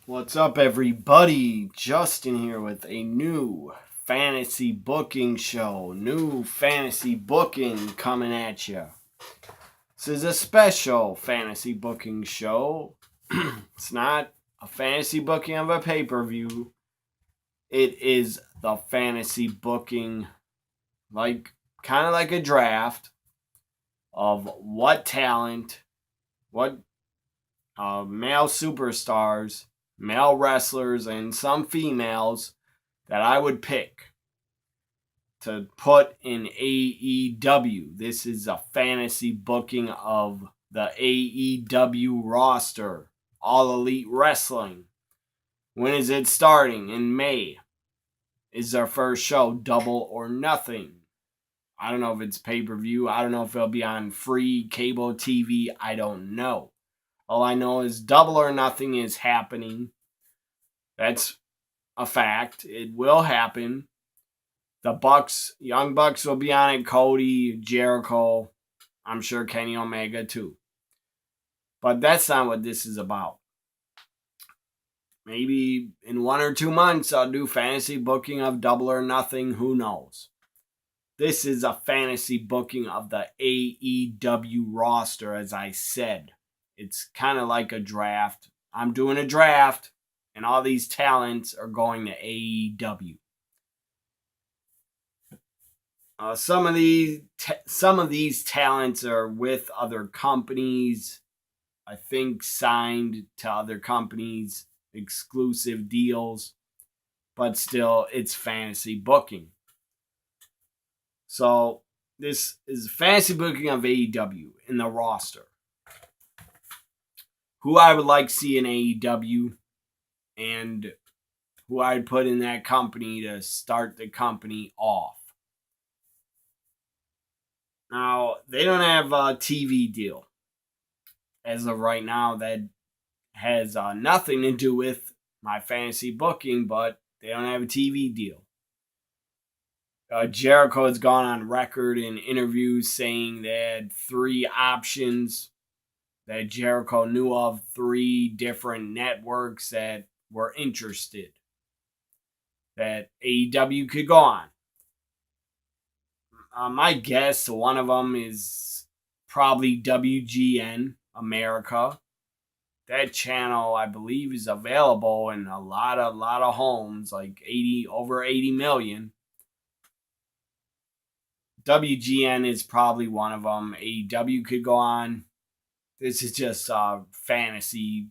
What's up, everybody? Justin here with a new fantasy booking show. New fantasy booking coming at you. This is a special fantasy booking show. It's not a fantasy booking of a pay-per-view. It is the fantasy booking, kind of like a draft of what talent, what male superstars, male wrestlers, and some females that I would pick to put in AEW. This is a fantasy booking of the AEW roster, All Elite Wrestling. When is it starting? In May. Is our first show Double or Nothing? I don't know if it's pay-per-view. I don't know if it'll be on free cable TV. I don't know. All I know is Double or Nothing is happening. That's a fact. It will happen. The Bucks, Young Bucks will be on it. Cody, Jericho, I'm sure Kenny Omega too. But that's not what this is about. Maybe in 1 or 2 months I'll do fantasy booking of Double or Nothing. Who knows? This is a fantasy booking of the AEW roster, as I said. It's kind of like a draft. I'm doing a draft, and all these talents are going to AEW. Some of these talents are with other companies. I think signed to other companies, exclusive deals, but still, it's fantasy booking. So this is fantasy booking of AEW in the roster. Who I would like to see in AEW and who I'd put in that company to start the company off. Now, they don't have a TV deal as of right now. That has nothing to do with my fantasy booking, but they don't have a TV deal. Jericho has gone on record in interviews saying they had 3 options that Jericho knew of, 3 different networks that were interested that AEW could go on. My guess, one of them is probably WGN America. That channel, I believe, is available in a lot of homes, like over 80 million. WGN is probably one of them. AEW could go on. This is just fantasy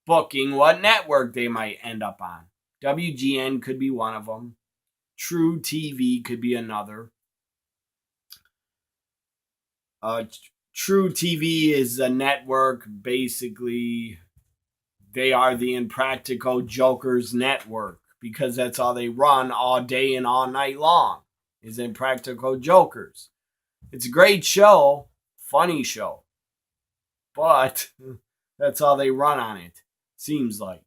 booking what network they might end up on. WGN could be one of them. True TV could be another. True TV is a network. Basically, they are the Impractical Jokers network because that's all they run all day and all night long is Impractical Jokers. It's a great show, funny show, but that's all they run on it, seems like.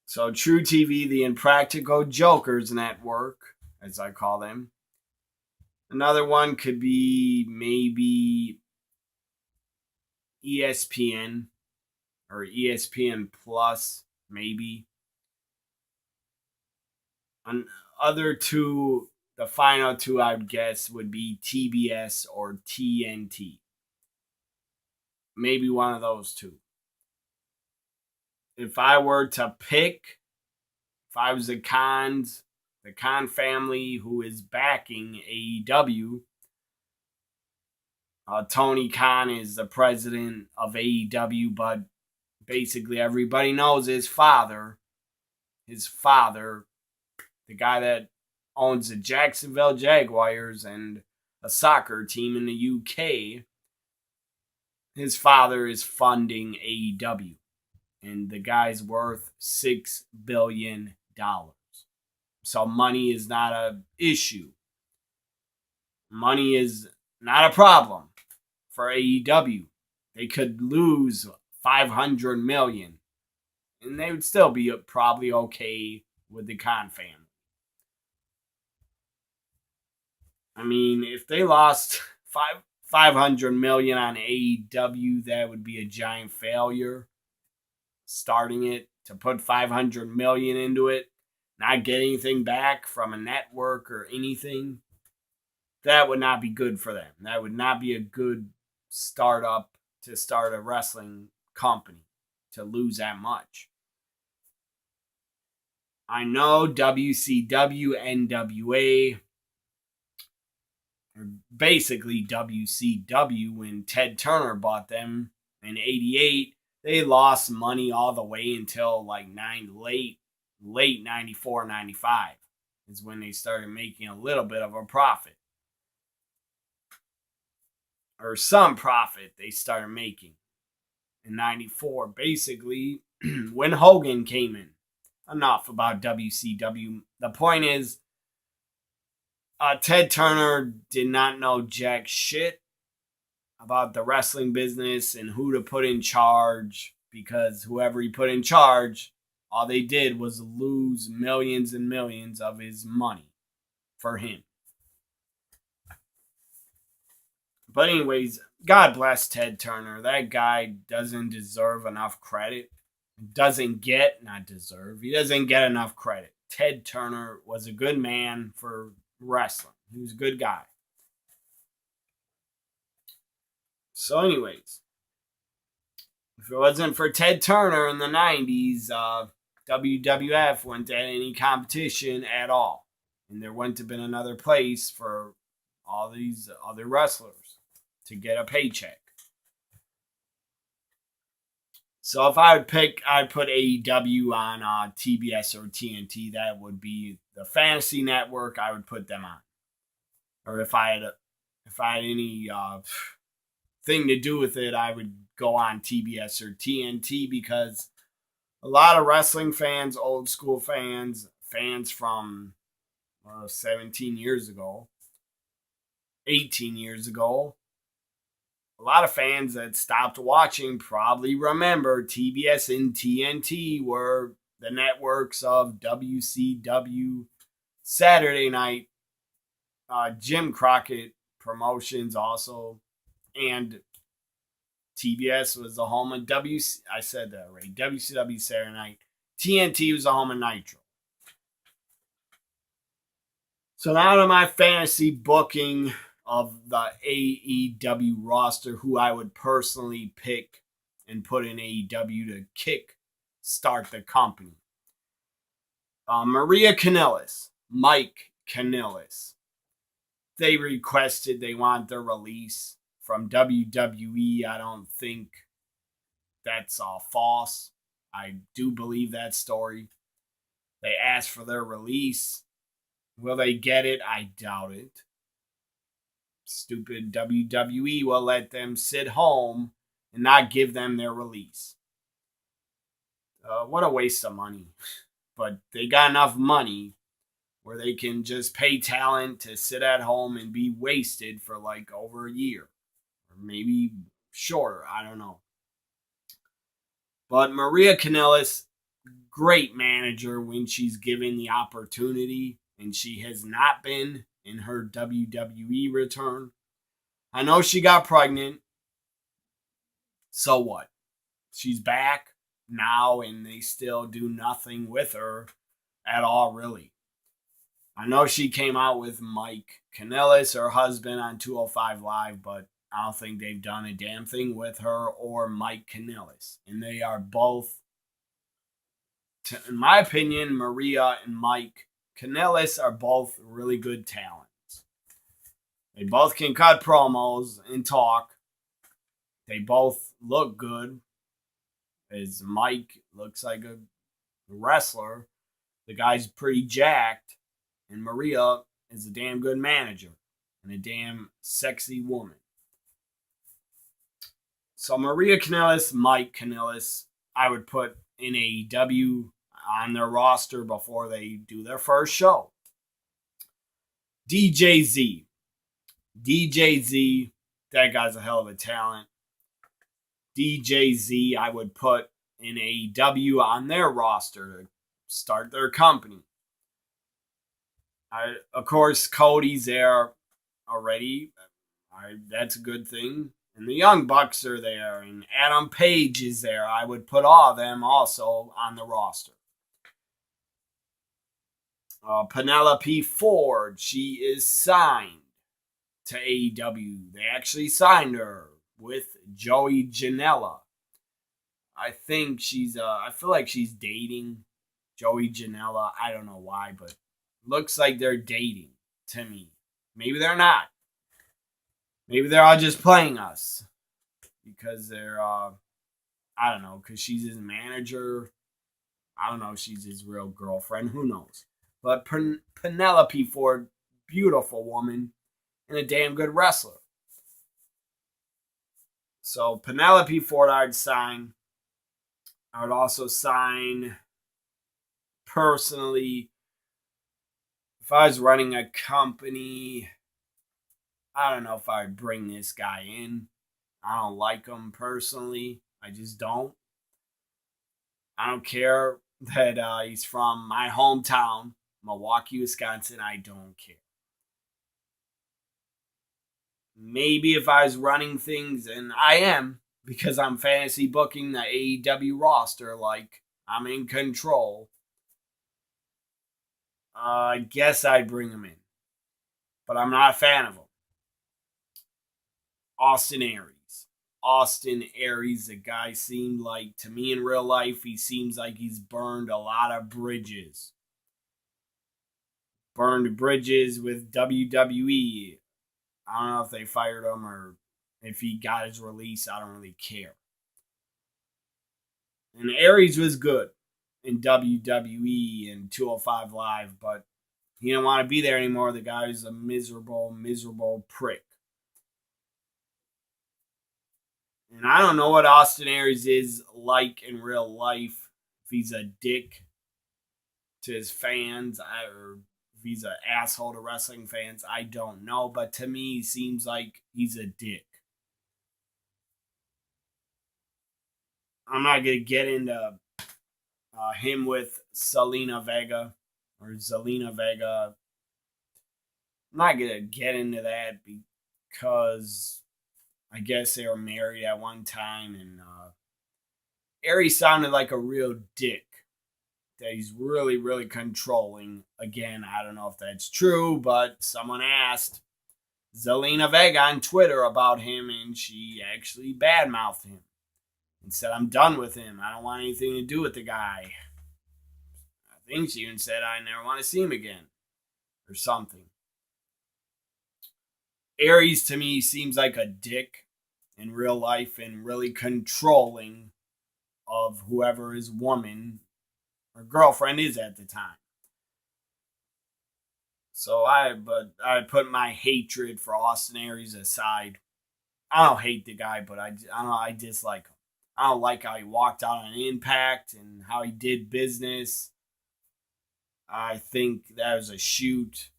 So True TV, the Impractical Jokers network, as I call them. Another one could be maybe ESPN or ESPN Plus, maybe. Other two, the final 2 I would guess would be TBS or TNT. Maybe one of those 2. If I were to pick, if I was the Khan family who is backing AEW, Tony Khan is the president of AEW, but basically everybody knows his father, the guy that owns the Jacksonville Jaguars and a soccer team in the UK, his father is funding AEW. And the guy's worth $6 billion. So money is not an issue. Money is not a problem for AEW. They could lose $500 million, and they would still be probably okay with the Khan family. I mean, if they lost $500 million on AEW, that would be a giant failure. starting it, to put $500 million into it, not get anything back from a network or anything, that would not be good for them. That would not be a good startup to start a wrestling company, to lose that much. I know WCW, NWA, or basically WCW, when Ted Turner bought them in '88, they lost money all the way until like late '94, '95 is when they started making a little bit of a profit. Or some profit they started making in '94, basically, when Hogan came in. Enough about WCW. The point is, Ted Turner did not know jack shit about the wrestling business and who to put in charge, because whoever he put in charge, all they did was lose millions and millions of his money for him. But anyways, God bless Ted Turner. That guy doesn't deserve enough credit. He doesn't get enough credit. Ted Turner was a good man for wrestling. He was a good guy. So anyways, if it wasn't for Ted Turner in the 90s, WWF wouldn't have any competition at all. And there wouldn't have been another place for all these other wrestlers to get a paycheck. So if I would pick, I'd put AEW on TBS or TNT. That would be the Fantasy Network. I would put them on. Or if I had any thing to do with it, I would go on TBS or TNT, because a lot of wrestling fans, old school fans from 17 years ago, 18 years ago, a lot of fans that stopped watching probably remember TBS and TNT were the networks of WCW, Saturday Night, Jim Crockett Promotions also, and TBS was the home of I said that right, WCW Saturday Night. TNT was the home of Nitro. So now to my fantasy booking of the AEW roster, who I would personally pick and put in AEW to start the company. Maria Kanellis, Mike Kanellis. They requested they want their release from WWE. I don't think that's all false. I do believe that story. They asked for their release. Will they get it? I doubt it. Stupid WWE will let them sit home and not give them their release. What a waste of money. But they got enough money where they can just pay talent to sit at home and be wasted for like over a year. Or maybe shorter. I don't know. But Maria Kanellis, great manager when she's given the opportunity, and she has not been in her WWE return. I know she got pregnant. So what? She's back now, and they still do nothing with her at all, really. I know she came out with Mike Kanellis, her husband, on 205 Live, but I don't think they've done a damn thing with her or Mike Kanellis. And they are both, in my opinion, Maria and Mike Kanellis are both really good talents. They both can cut promos and talk. They both look good. As Mike looks like a wrestler, the guy's pretty jacked. And Maria is a damn good manager and a damn sexy woman. So Maria Kanellis, Mike Kanellis, I would put in AEW on their roster before they do their first show. DJZ, that guy's a hell of a talent. DJZ, I would put in AEW on their roster to start their company. Of course, Cody's there already. That's a good thing. And the Young Bucks are there, and Adam Page is there. I would put all of them also on the roster. Penelope Ford, she is signed to AEW. They actually signed her with Joey Janela. I think I feel like she's dating Joey Janela. I don't know why, but looks like they're dating to me. Maybe they're not. Maybe they're all just playing us because they're, I don't know, because she's his manager. I don't know if she's his real girlfriend. Who knows? But Penelope Ford, beautiful woman and a damn good wrestler. So Penelope Ford I'd sign. I would also sign, personally, if I was running a company, I don't know if I'd bring this guy in. I don't like him personally. I just don't. I don't care that he's from my hometown, Milwaukee, Wisconsin. I don't care. Maybe if I was running things, and I am, because I'm fantasy booking the AEW roster like I'm in control, I guess I'd bring him in. But I'm not a fan of him. Austin Aries. Austin Aries, the guy seemed like, to me in real life, he seems like he's burned a lot of bridges. Burned bridges with WWE. I don't know if they fired him or if he got his release. I don't really care. And Aries was good in WWE and 205 Live, but he didn't want to be there anymore. The guy's a miserable, miserable prick. And I don't know what Austin Aries is like in real life. If he's a dick to his fans, or if he's an asshole to wrestling fans, I don't know. But to me, he seems like he's a dick. I'm not going to get into him with Selena Vega or Zelina Vega. I'm not going to get into that because I guess they were married at one time, and Aries sounded like a real dick. That he's really, really controlling. Again, I don't know if that's true, but someone asked Zelina Vega on Twitter about him, and she actually badmouthed him and said, I'm done with him. I don't want anything to do with the guy. I think she even said, I never want to see him again or something. Aries, to me, seems like a dick in real life and really controlling of whoever his woman or girlfriend is at the time. So I put my hatred for Austin Aries aside. I don't hate the guy, but I don't know, I dislike him. I don't like how he walked out on Impact and how he did business. I think that was a shoot.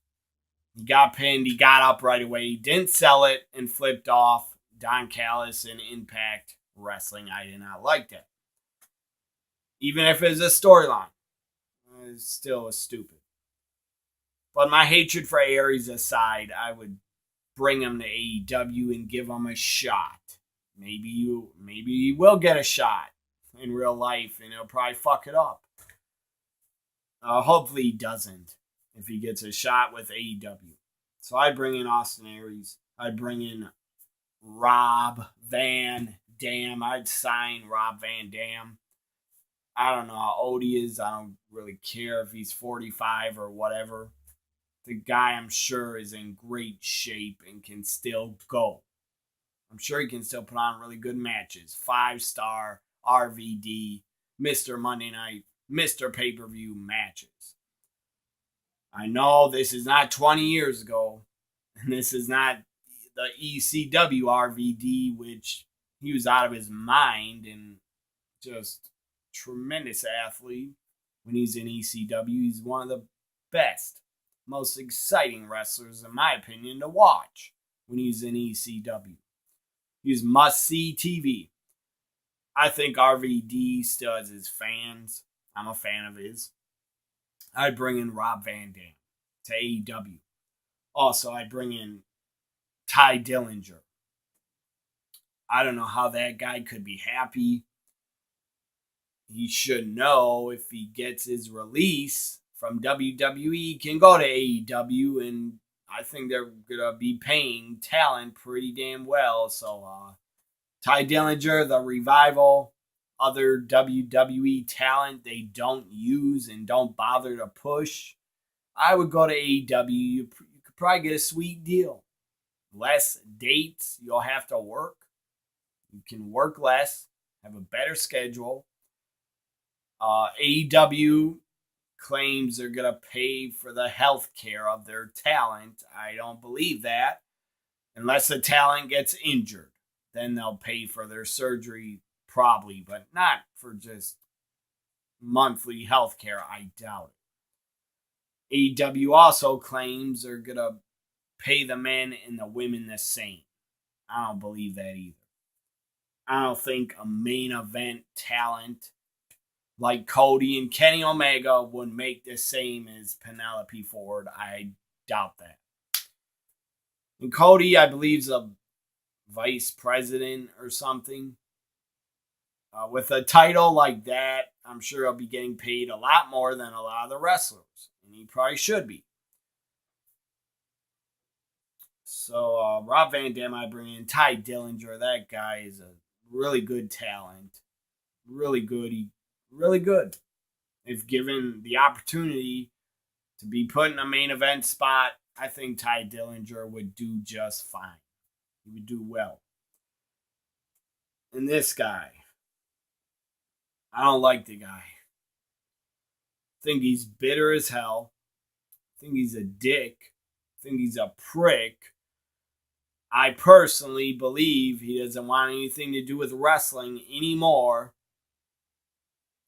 He got pinned. He got up right away. He didn't sell it and flipped off Don Callis and Impact Wrestling. I did not like that. Even if it was a storyline, it still was stupid. But my hatred for Aries aside, I would bring him to AEW and give him a shot. Maybe he will get a shot in real life, and he'll probably fuck it up. Hopefully he doesn't if he gets a shot with AEW. So I'd bring in Austin Aries. I'd bring in Rob Van Dam. I'd sign Rob Van Dam. I don't know how old he is. I don't really care if he's 45 or whatever. The guy, I'm sure, is in great shape and can still go. I'm sure he can still put on really good matches. 5-star RVD, Mr. Monday Night, Mr. Pay-Per-View matches. I know this is not 20 years ago, and this is not the ECW RVD, which he was out of his mind and just tremendous athlete when he's in ECW. He's one of the best, most exciting wrestlers, in my opinion, to watch when he's in ECW. He's must-see TV. I think RVD still has his fans. I'm a fan of his. I'd bring in Rob Van Dam to AEW. Also, I'd bring in Ty Dillinger. I don't know how that guy could be happy. He should know if he gets his release from WWE, he can go to AEW, and I think they're going to be paying talent pretty damn well. So, Ty Dillinger, The Revival, other WWE talent they don't use and don't bother to push, I would go to AEW. You could probably get a sweet deal. Less dates you'll have to work. You can work less, have a better schedule. AEW claims they're going to pay for the health care of their talent. I don't believe that. Unless the talent gets injured, then they'll pay for their surgery, probably, but not for just monthly health care. I doubt it. AEW also claims they're going to pay the men and the women the same. I don't believe that either. I don't think a main event talent like Cody and Kenny Omega would make the same as Penelope Ford. I doubt that. And Cody, I believe, is a vice president or something. With a title like that, I'm sure he'll be getting paid a lot more than a lot of the wrestlers. And he probably should be. So, Rob Van Dam, I bring in Ty Dillinger. That guy is a really good talent. Really good. Really good. If given the opportunity to be put in a main event spot, I think Ty Dillinger would do just fine. He would do well. And this guy, I don't like the guy. I think he's bitter as hell. I think he's a dick. I think he's a prick. I personally believe he doesn't want anything to do with wrestling anymore.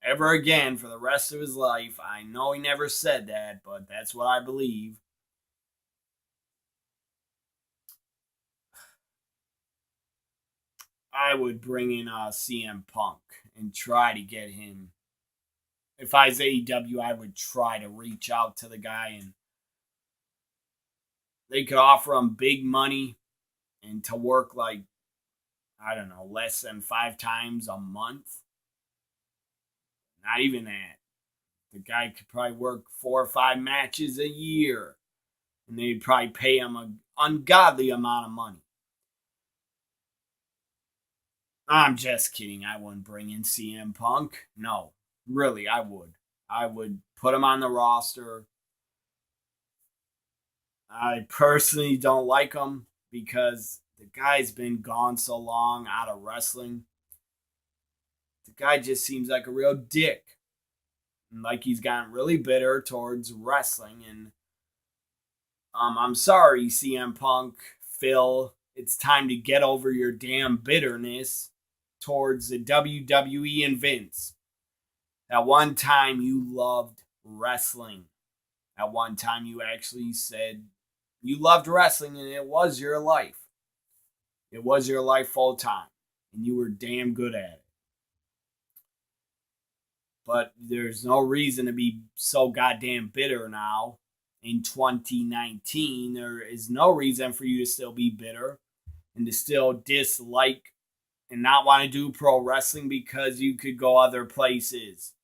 Ever again for the rest of his life. I know he never said that, but that's what I believe. I would bring in CM Punk and try to get him. If I was AEW, I would try to reach out to the guy, and they could offer him big money and to work like, I don't know, less than 5 times a month. Not even that. The guy could probably work 4 or 5 matches a year, and they'd probably pay him an ungodly amount of money. I'm just kidding. I wouldn't bring in CM Punk. No, really, I would. I would put him on the roster. I personally don't like him because the guy's been gone so long out of wrestling. The guy just seems like a real dick. And like he's gotten really bitter towards wrestling. And I'm sorry, CM Punk, Phil. It's time to get over your damn bitterness towards the WWE and Vince. At one time, you loved wrestling. At one time, you actually said you loved wrestling and it was your life. It was your life full time. And you were damn good at it. But there's no reason to be so goddamn bitter now. In 2019, there is no reason for you to still be bitter and to still dislike and not want to do pro wrestling because you could go other places.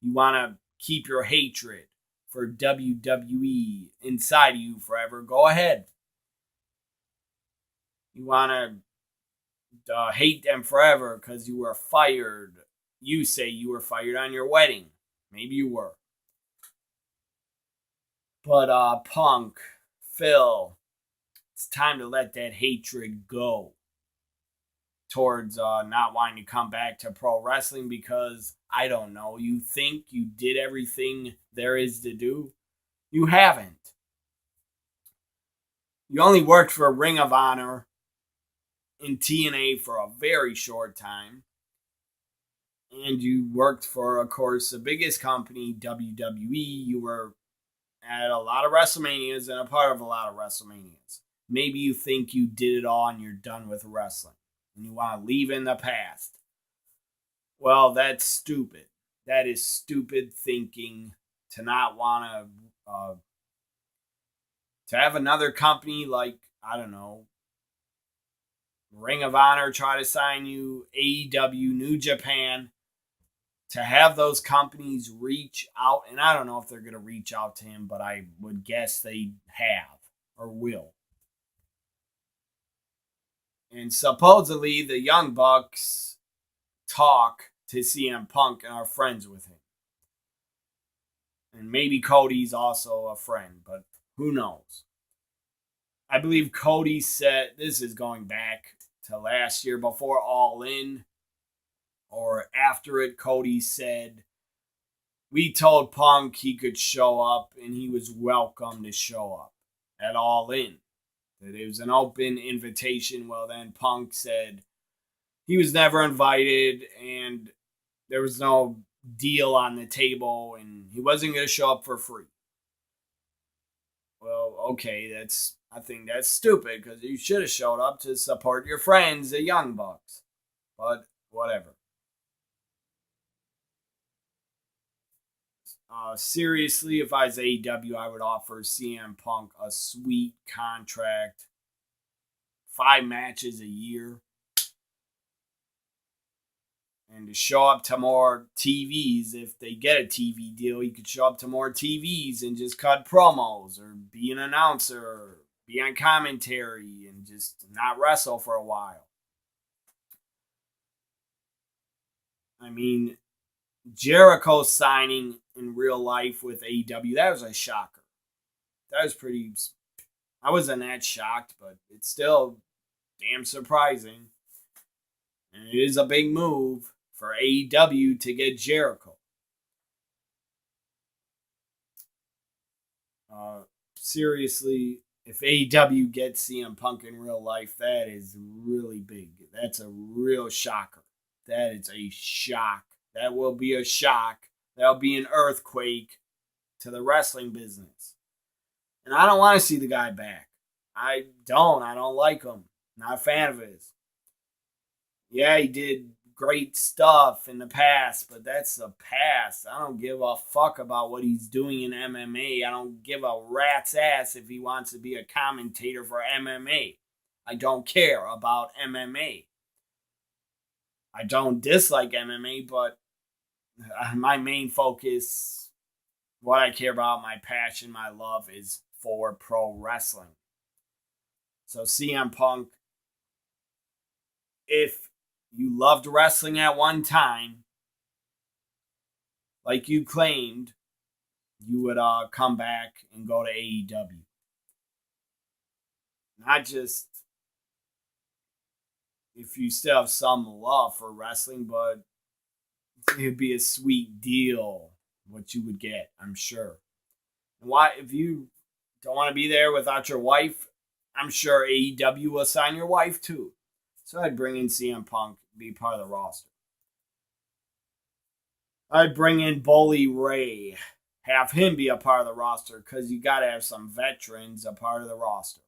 You want to keep your hatred for WWE inside of you forever. Go ahead. You want to hate them forever because you were fired. You say you were fired on your wedding. Maybe you were. But Punk, Phil, it's time to let that hatred go towards not wanting to come back to pro wrestling because, I don't know, you think you did everything there is to do? You haven't. You only worked for Ring of Honor in TNA for a very short time. And you worked for, of course, the biggest company, WWE. You were at a lot of WrestleManias and a part of a lot of WrestleManias. Maybe you think you did it all and you're done with wrestling. And you want to leave in the past. Well, that's stupid. That is stupid thinking to not want to have another company like, I don't know, Ring of Honor try to sign you, AEW, New Japan, to have those companies reach out, and I don't know if they're going to reach out to him, but I would guess they have or will. And supposedly the Young Bucks talk to CM Punk and are friends with him. And maybe Cody's also a friend, but who knows? I believe Cody said, this is going back to last year before All In, or after it, Cody said, we told Punk he could show up and he was welcome to show up at All In. That it was an open invitation. Well, then Punk said he was never invited and there was no deal on the table and he wasn't going to show up for free. Well, okay, I think that's stupid because you should have showed up to support your friends, the Young Bucks. But whatever. Seriously, if I was AEW, I would offer CM Punk a sweet contract. 5 matches a year. And to show up to more TVs, if they get a TV deal, he could show up to more TVs and just cut promos or be an announcer or be on commentary and just not wrestle for a while. I mean, Jericho signing in real life with AEW, that was a shocker. That was pretty... I wasn't that shocked, but it's still damn surprising. And it is a big move for AEW to get Jericho. Seriously, if AEW gets CM Punk in real life, that is really big. That's a real shocker. That is a shock. That will be a shock. That'll be an earthquake to the wrestling business. And I don't want to see the guy back. I don't like him. Not a fan of his. Yeah, he did great stuff in the past, but that's the past. I don't give a fuck about what he's doing in MMA. I don't give a rat's ass if he wants to be a commentator for MMA. I don't care about MMA. I don't dislike MMA, but my main focus, what I care about, my passion, my love is for pro wrestling. So CM Punk, if you loved wrestling at one time, like you claimed, you would come back and go to AEW. Not just if you still have some love for wrestling, but it'd be a sweet deal what you would get, I'm sure. And why, if you don't want to be there without your wife, I'm sure AEW will sign your wife too. So I'd bring in CM Punk, be part of the roster. I'd bring in Bully Ray, have him be a part of the roster, because you got to have some veterans a part of the roster.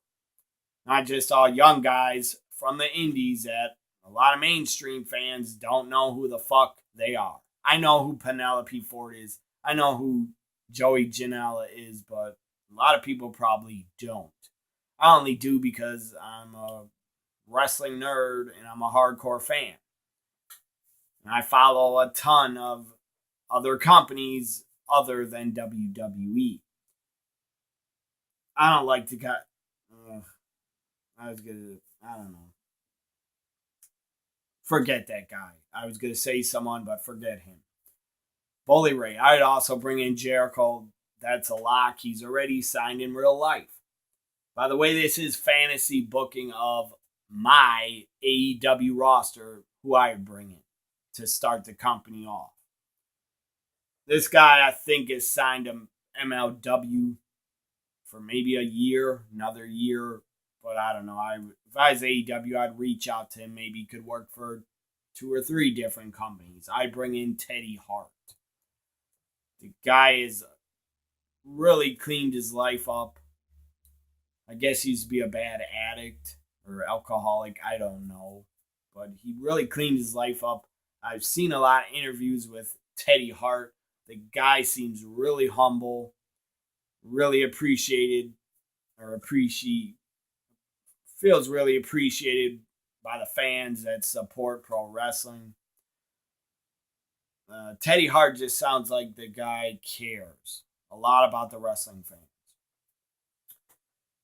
Not just all young guys from the indies that a lot of mainstream fans don't know who the fuck they are. I know who Penelope Ford is. I know who Joey Janela is, but a lot of people probably don't. I only do because I'm a wrestling nerd and I'm a hardcore fan. And I follow a ton of other companies other than WWE. I don't like to cut. I don't know. Forget that guy. I was going to say someone, but forget him. Bully Ray. I'd also bring in Jericho. That's a lock. He's already signed in real life. By the way, this is fantasy booking of my AEW roster, who I would bring in to start the company off. This guy, I think, is signed to MLW for maybe a year, another year. But I don't know. If I was AEW, I'd reach out to him. Maybe he could work for 2 or 3 different companies. I'd bring in Teddy Hart. The guy is really cleaned his life up. I guess he used to be a bad addict or alcoholic. I don't know. But he really cleaned his life up. I've seen a lot of interviews with Teddy Hart. The guy seems really humble, really appreciated, feels really appreciated by the fans that support pro wrestling. Teddy Hart just sounds like the guy cares a lot about the wrestling fans.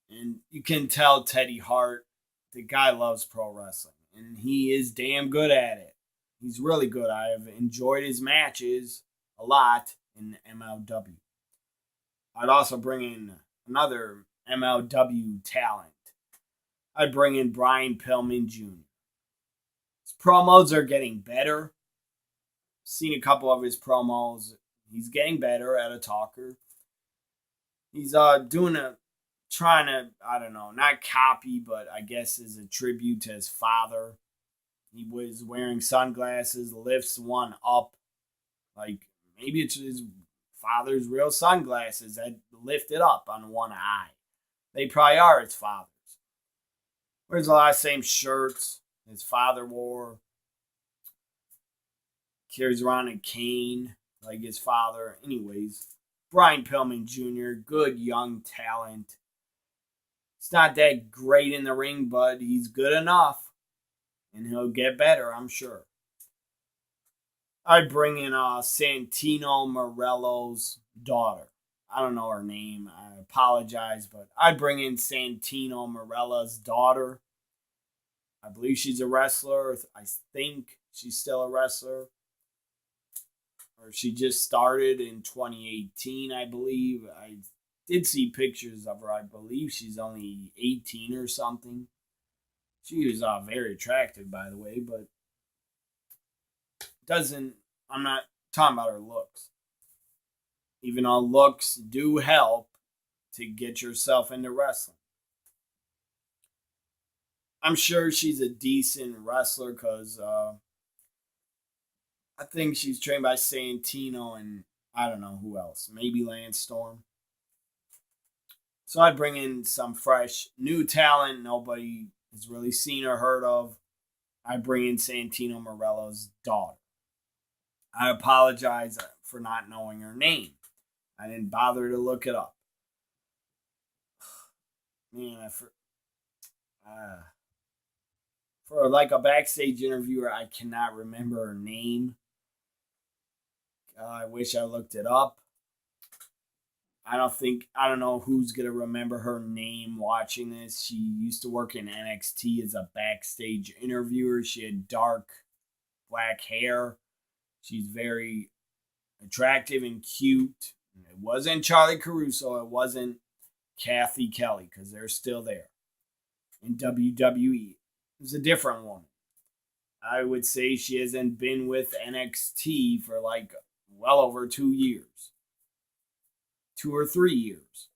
And you can tell Teddy Hart, the guy loves pro wrestling. And he is damn good at it. He's really good. I have enjoyed his matches a lot in MLW. I'd also bring in another MLW talent. I'd bring in Brian Pillman Jr. His promos are getting better. Seen a couple of his promos. He's getting better at a talker. He's trying to, I don't know, not copy, but I guess is a tribute to his father. He was wearing sunglasses, lifts one up. Like, maybe it's his father's real sunglasses that lift it up on one eye. They probably are his father's. Wears a lot of same shirts his father wore. Carries around a cane like his father. Anyways, Brian Pillman Jr., good young talent. He's not that great in the ring, but he's good enough. And he'll get better, I'm sure. I'd bring in Santino Morello's daughter. I don't know her name. I apologize, but I'd bring in Santino Morella's daughter. I believe she's a wrestler. I think she's still a wrestler. Or she just started in 2018, I believe. I did see pictures of her. I believe she's only 18 or something. She was very attractive, by the way, but I'm not talking about her looks. Even though looks do help to get yourself into wrestling. I'm sure she's a decent wrestler because I think she's trained by Santino and I don't know who else. Maybe Lance Storm. So I'd bring in some fresh, new talent nobody has really seen or heard of. I'd bring in Santino Morello's daughter. I apologize for not knowing her name. I didn't bother to look it up. Man, for like a backstage interviewer, I cannot remember her name. I wish I looked it up. I don't know who's going to remember her name watching this. She used to work in NXT as a backstage interviewer. She had dark black hair. She's very attractive and cute. It wasn't Charlie Caruso. It wasn't Kathy Kelly because they're still there in WWE. It was a different woman. I would say she hasn't been with NXT for like well over 2 years. 2 or 3 years.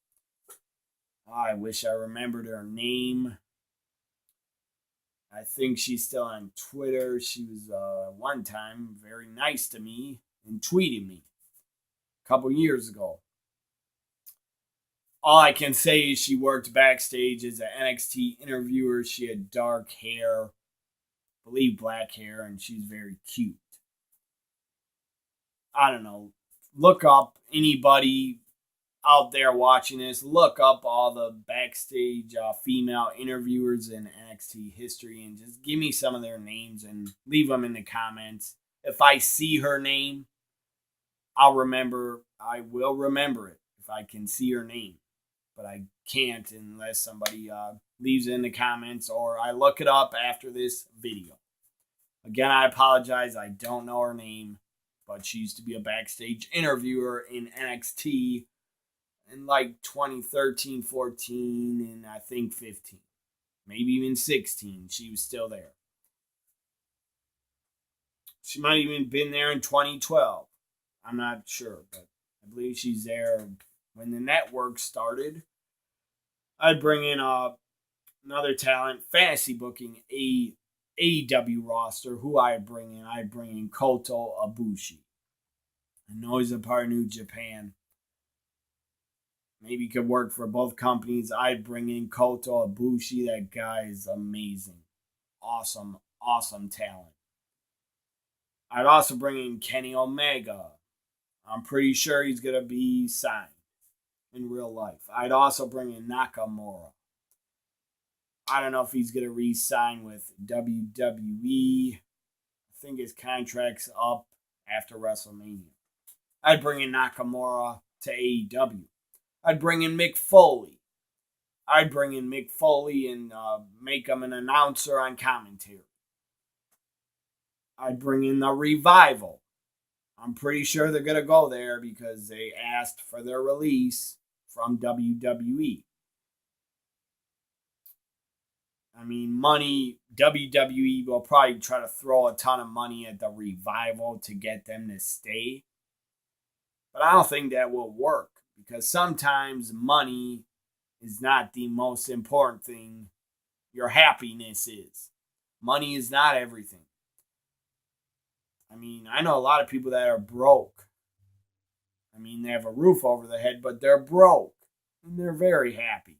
I wish I remembered her name. I think she's still on Twitter. She was one time very nice to me and tweeted me a couple years ago. All I can say is she worked backstage as an NXT interviewer. She had dark hair, I believe black hair, and she's very cute. I don't know. Look up anybody out there watching this. Look up all the backstage female interviewers in NXT history and just give me some of their names and leave them in the comments. If I see her name, I will remember it if I can see her name. But I can't unless somebody leaves it in the comments or I look it up after this video. Again, I apologize. I don't know her name, but she used to be a backstage interviewer in NXT in like 2013, 14, and I think 15. Maybe even 16. She was still there. She might have even been there in 2012. I'm not sure, but I believe she's there when the network started. I'd bring in another talent, fantasy booking, AEW roster. Who I'd bring in? I'd bring in Kota Ibushi. I know he's a part of New Japan. Maybe he could work for both companies. I'd bring in Kota Ibushi. That guy is amazing. Awesome, awesome talent. I'd also bring in Kenny Omega. I'm pretty sure he's going to be signed in real life. I'd also bring in Nakamura. I don't know if he's going to re-sign with WWE. I think his contract's up after WrestleMania. I'd bring in Nakamura to AEW. I'd bring in Mick Foley. I'd bring in Mick Foley and make him an announcer on commentary. I'd bring in the Revival. I'm pretty sure they're going to go there because they asked for their release from WWE. I mean, money, WWE will probably try to throw a ton of money at the Revival to get them to stay. But I don't think that will work because sometimes money is not the most important thing. Your happiness is. Money is not everything. I mean, I know a lot of people that are broke. I mean, they have a roof over their head, but they're broke. And they're very happy.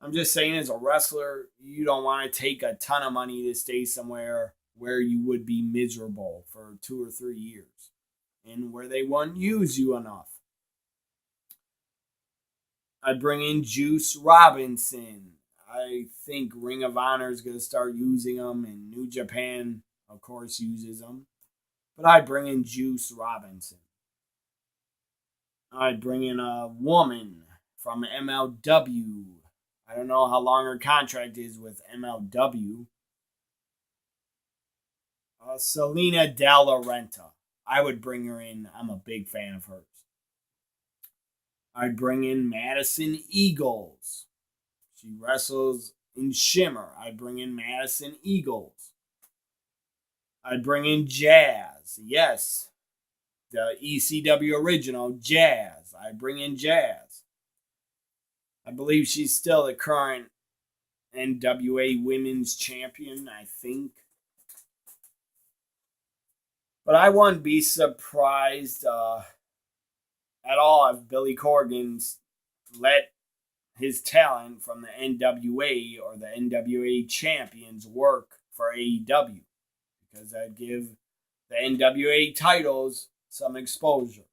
I'm just saying, as a wrestler, you don't want to take a ton of money to stay somewhere where you would be miserable for 2 or 3 years. And where they won't use you enough. I'd bring in Juice Robinson. I think Ring of Honor is going to start using them, and New Japan, of course, uses them. But I'd bring in Juice Robinson. I'd bring in a woman from MLW. I don't know how long her contract is with MLW. Selena Renta. I would bring her in. I'm a big fan of hers. I'd bring in Madison Eagles. She wrestles in Shimmer. I'd bring in Madison Eagles. I'd bring in Jazz. Yes. The ECW original, Jazz. I'd bring in Jazz. I believe she's still the current NWA Women's Champion, I think. But I wouldn't be surprised at all if Billy Corgan's let his talent from the NWA or the NWA champions work for AEW. Because that'd give the NWA titles some exposure.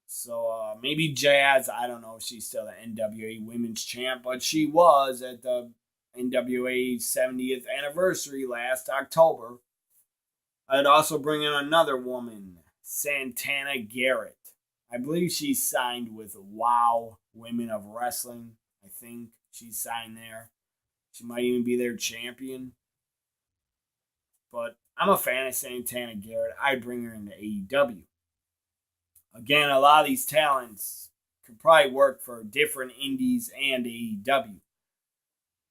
So maybe Jazz, I don't know if she's still the NWA Women's Champ, but she was at the NWA 70th anniversary last October. I'd also bring in another woman, Santana Garrett. I believe she's signed with WOW Women of Wrestling. I think she's signed there. She might even be their champion. But I'm a fan of Santana Garrett. I'd bring her into AEW. Again, a lot of these talents could probably work for different indies and AEW.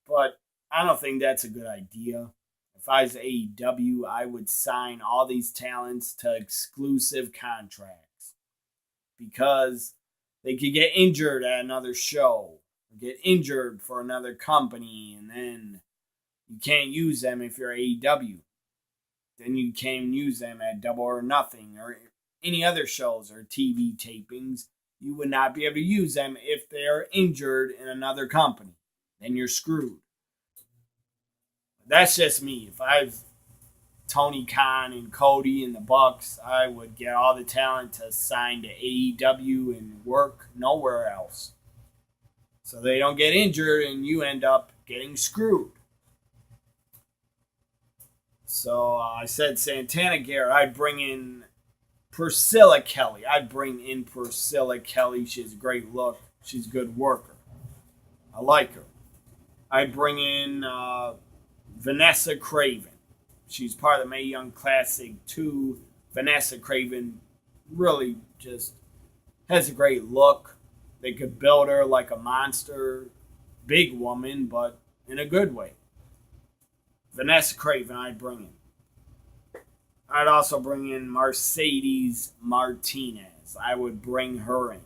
But I don't think that's a good idea. If I was AEW, I would sign all these talents to exclusive contracts. Because they could get injured at another show. Or get injured for another company. And then you can't use them if you're AEW. Then you can't use them at Double or Nothing or any other shows or TV tapings. You would not be able to use them if they're injured in another company. Then you're screwed. That's just me. If I was Tony Khan and Cody and the Bucks, I would get all the talent to sign to AEW and work nowhere else. So they don't get injured and you end up getting screwed. So I said Santana Garrett. I'd bring in Priscilla Kelly. She has a great look. She's a good worker. I like her. I'd bring in Vanessa Craven. She's part of the Mae Young Classic 2. Vanessa Craven really just has a great look. They could build her like a monster, big woman, but in a good way. Vanessa Craven, I'd bring in. I'd also bring in Mercedes Martinez. I would bring her in.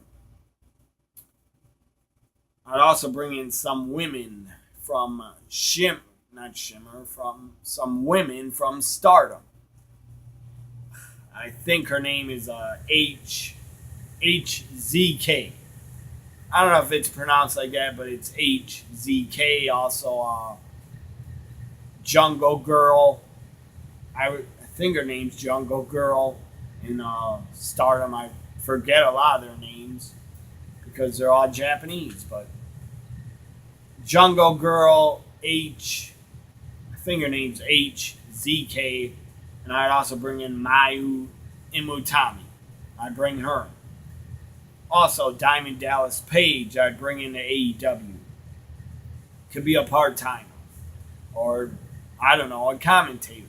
I'd also bring in some women from from some women from Stardom. I think her name is HZK. I don't know if it's pronounced like that, but it's HZK. Also, Jungle Girl. I think her name's Jungle Girl in Stardom. I forget a lot of their names because they're all Japanese, but Jungle Girl H, I think her name's HZK, and I'd also bring in Mayu Imutami. I'd bring her. Also, Diamond Dallas Page, I'd bring in the AEW. Could be a part-timer. Or, I don't know, a commentator.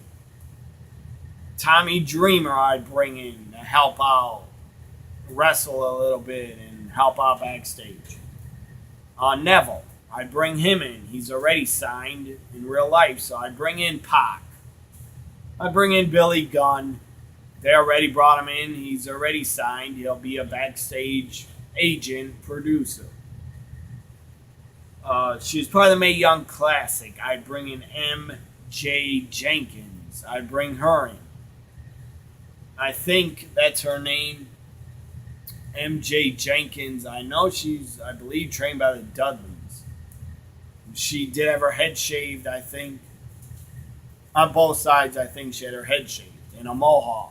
Tommy Dreamer, I'd bring in to help out, wrestle a little bit, and help out backstage. Neville, I'd bring him in. He's already signed in real life, so I'd bring in Pac. I'd bring in Billy Gunn. They already brought him in. He's already signed. He'll be a backstage agent, producer. She was part of the Mae Young Classic. I'd bring in MJ Jenkins. I'd bring her in. I think that's her name, MJ Jenkins. I know she's, I believe, trained by the Dudleys. She did have her head shaved, I think. On both sides, I think she had her head shaved in a mohawk.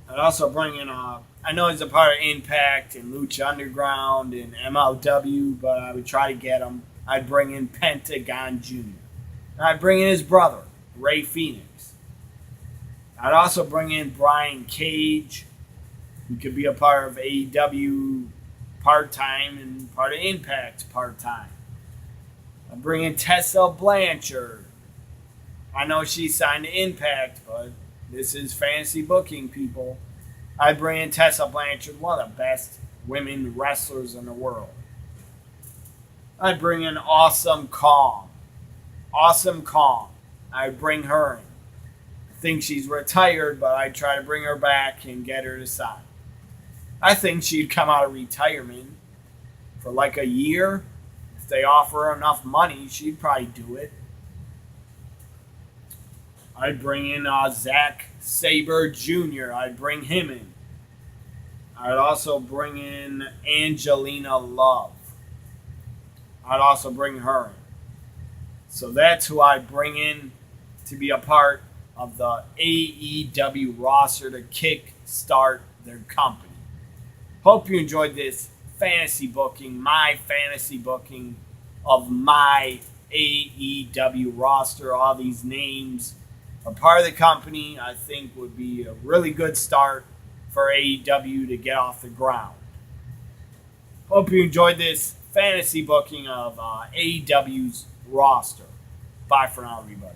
I'd also bring in I know he's a part of Impact and Lucha Underground and MLW, but I would try to get him. I'd bring in Pentagon Jr. And I'd bring in his brother, Ray Phoenix. I'd also bring in Brian Cage, who could be a part of AEW part-time and part of Impact part-time. I'd bring in Tessa Blanchard. I know she signed to Impact, but this is fantasy booking, people. I'd bring in Tessa Blanchard, one of the best women wrestlers in the world. I'd bring in Awesome Kong. Awesome Kong. I'd bring her in. I think she's retired, but I'd try to bring her back and get her to sign. I think she'd come out of retirement for like a year. If they offer her enough money, she'd probably do it. I'd bring in Zack Sabre Jr. I'd bring him in. I'd also bring in Angelina Love. I'd also bring her in. So that's who I'd bring in to be a part of the AEW roster to kick start their company. Hope you enjoyed this fantasy booking, my fantasy booking of my AEW roster. All these names are part of the company. I think would be a really good start for AEW to get off the ground. Hope you enjoyed this fantasy booking of AEW's roster. Bye for now, everybody.